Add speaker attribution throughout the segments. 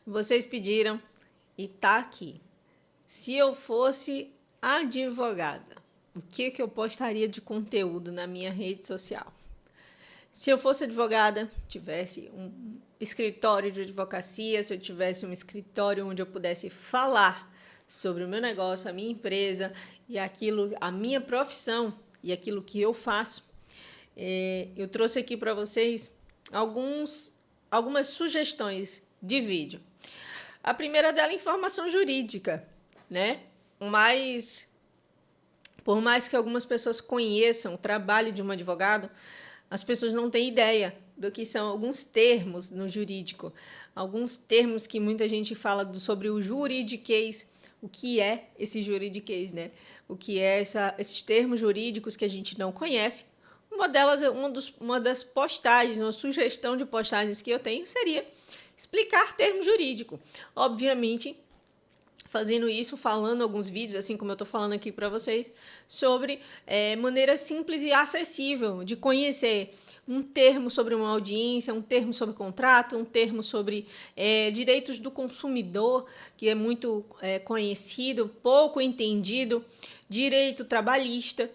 Speaker 1: Vocês pediram e tá aqui. Se eu fosse advogada, o que eu postaria de conteúdo na minha rede social? Se eu fosse advogada, tivesse um escritório de advocacia, se eu tivesse um escritório onde eu pudesse falar sobre o meu negócio, a minha empresa e aquilo, a minha profissão e aquilo que eu faço, eu trouxe aqui para vocês algumas sugestões de vídeo. A primeira dela é informação jurídica, né? Por mais que algumas pessoas conheçam o trabalho de um advogado, as pessoas não têm ideia do que são alguns termos no jurídico, alguns termos que muita gente fala sobre o juridiquês. O que é esse juridiquês, né? O que é esses termos jurídicos que a gente não conhece. Uma delas, uma das postagens, uma sugestão de postagens que eu tenho seria explicar termo jurídico. Obviamente, fazendo isso, falando alguns vídeos, assim como eu estou falando aqui para vocês, sobre maneira simples e acessível de conhecer um termo sobre uma audiência, um termo sobre contrato, um termo sobre direitos do consumidor, que é muito conhecido, pouco entendido, direito trabalhista,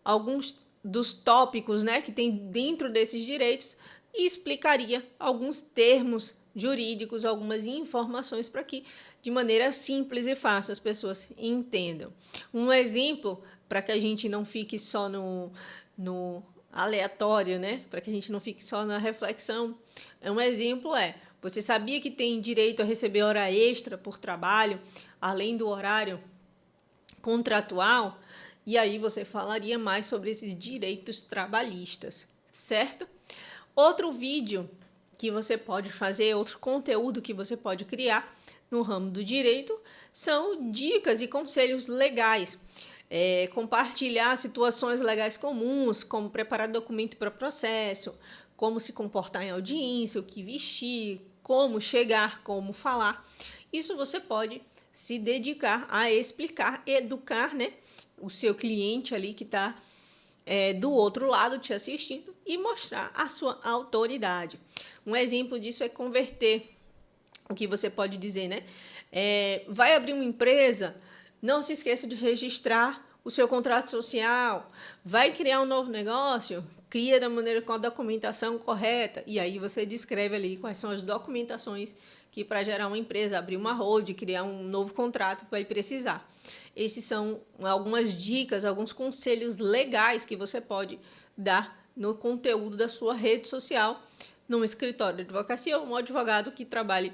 Speaker 1: alguns dos tópicos, né, que tem dentro desses direitos, e explicaria alguns termos jurídicos, algumas informações para que, de maneira simples e fácil, as pessoas entendam. Um exemplo, para que a gente não fique só no aleatório, né? Para que a gente não fique só na reflexão, um exemplo você sabia que tem direito a receber hora extra por trabalho, além do horário contratual? E aí você falaria mais sobre esses direitos trabalhistas, certo? Outro vídeo que você pode fazer, outro conteúdo que você pode criar no ramo do direito são dicas e conselhos legais. Compartilhar situações legais comuns, como preparar documento para processo, como se comportar em audiência, o que vestir, como chegar, como falar. Isso você pode se dedicar a explicar, educar, né, o seu cliente ali que está do outro lado te assistindo e mostrar a sua autoridade. Um exemplo disso é converter. O que você pode dizer, né? Vai abrir uma empresa, não se esqueça de registrar o seu contrato social. Vai criar um novo negócio, cria da maneira com a documentação correta. E aí você descreve ali quais são as documentações que para gerar uma empresa, abrir uma hold, criar um novo contrato vai precisar. Esses são algumas dicas, alguns conselhos legais que você pode dar no conteúdo da sua rede social, num escritório de advocacia ou um advogado que trabalhe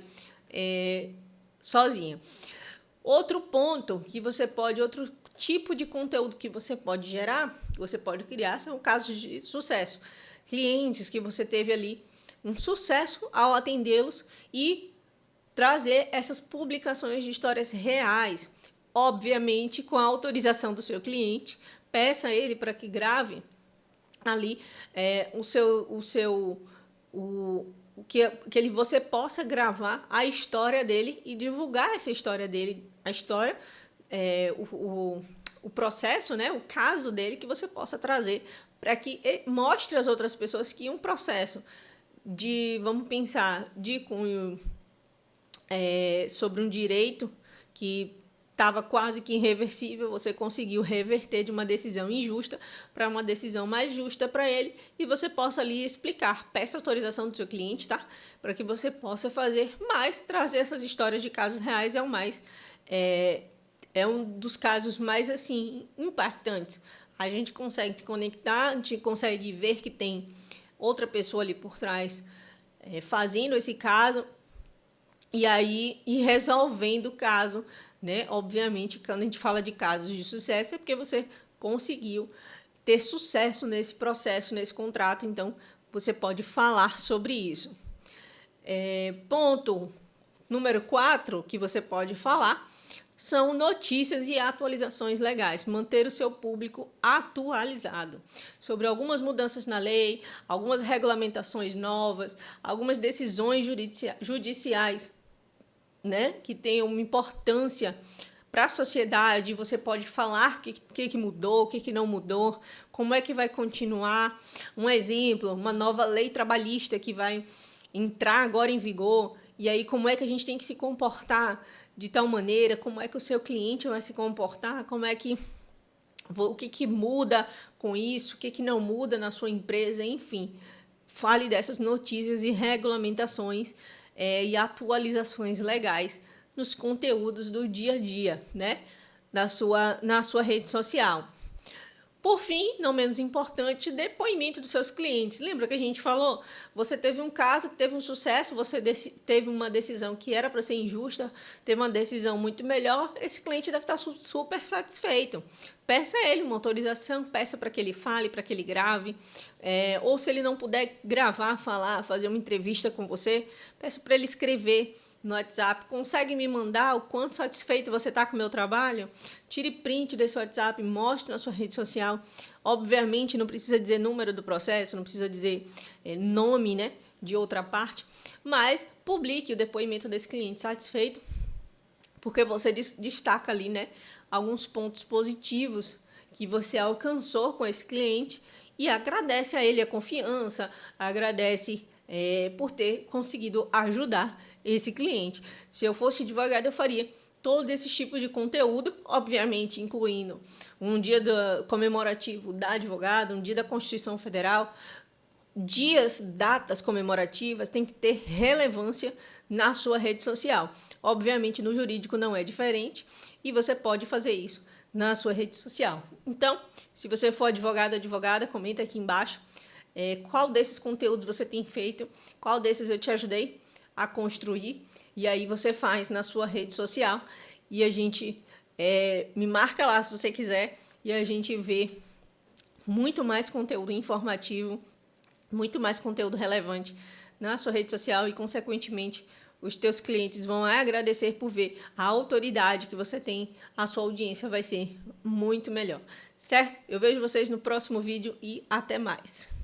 Speaker 1: sozinho. Outro ponto que você pode, outro tipo de conteúdo que você pode gerar, que você pode criar, são casos de sucesso. Clientes que você teve ali um sucesso ao atendê-los e trazer essas publicações de histórias reais, obviamente com a autorização do seu cliente. Peça a ele para que grave ali você possa gravar a história dele e divulgar essa história dele, a história, o processo, né, o caso dele, que você possa trazer para que mostre às outras pessoas que um processo vamos pensar, de cunho sobre um direito que estava quase que irreversível, você conseguiu reverter de uma decisão injusta para uma decisão mais justa para ele, e você possa ali explicar, peça autorização do seu cliente, tá? Para que você possa fazer mais, trazer essas histórias de casos reais é um dos casos mais assim impactantes. A gente consegue se conectar, a gente consegue ver que tem outra pessoa ali por trás fazendo esse caso, e aí ir resolvendo o caso, né? Obviamente, quando a gente fala de casos de sucesso, é porque você conseguiu ter sucesso nesse processo, nesse contrato, então você pode falar sobre isso. Ponto número 4 que você pode falar são notícias e atualizações legais. Manter o seu público atualizado sobre algumas mudanças na lei, algumas regulamentações novas, algumas decisões judiciais, né, que tenham uma importância para a sociedade. Você pode falar o que mudou, o que não mudou, como é que vai continuar. Um exemplo, uma nova lei trabalhista que vai entrar agora em vigor E aí, como é que a gente tem que se comportar de tal maneira, como é que o seu cliente vai se comportar, o que muda com isso, o que não muda na sua empresa, enfim. Fale dessas notícias e regulamentações e atualizações legais nos conteúdos do dia a dia, né? Na sua rede social. Por fim, não menos importante, depoimento dos seus clientes. Lembra que a gente falou? Você teve um caso que teve um sucesso, você teve uma decisão que era para ser injusta, teve uma decisão muito melhor, esse cliente deve estar super satisfeito. Peça a ele uma autorização, peça para que ele fale, para que ele grave, ou se ele não puder gravar, falar, fazer uma entrevista com você, peça para ele escrever no WhatsApp. Consegue me mandar o quanto satisfeito você está com o meu trabalho? Tire print desse WhatsApp, mostre na sua rede social. Obviamente, não precisa dizer número do processo, não precisa dizer nome, né, de outra parte, mas publique o depoimento desse cliente satisfeito, porque você destaca ali, né, alguns pontos positivos que você alcançou com esse cliente e agradece a ele a confiança, agradece por ter conseguido ajudar esse cliente. Se eu fosse advogado, eu faria todo esse tipo de conteúdo, obviamente incluindo um dia comemorativo da advogada, um dia da Constituição Federal, datas comemorativas, tem que ter relevância na sua rede social. Obviamente, no jurídico não é diferente e você pode fazer isso na sua rede social. Então, se você for advogada, comenta aqui embaixo qual desses conteúdos você tem feito, qual desses eu te ajudei a construir, e aí você faz na sua rede social e a gente me marca lá se você quiser e a gente vê muito mais conteúdo informativo, muito mais conteúdo relevante na sua rede social e, consequentemente, os teus clientes vão agradecer por ver a autoridade que você tem, a sua audiência vai ser muito melhor, certo? Eu vejo vocês no próximo vídeo e até mais!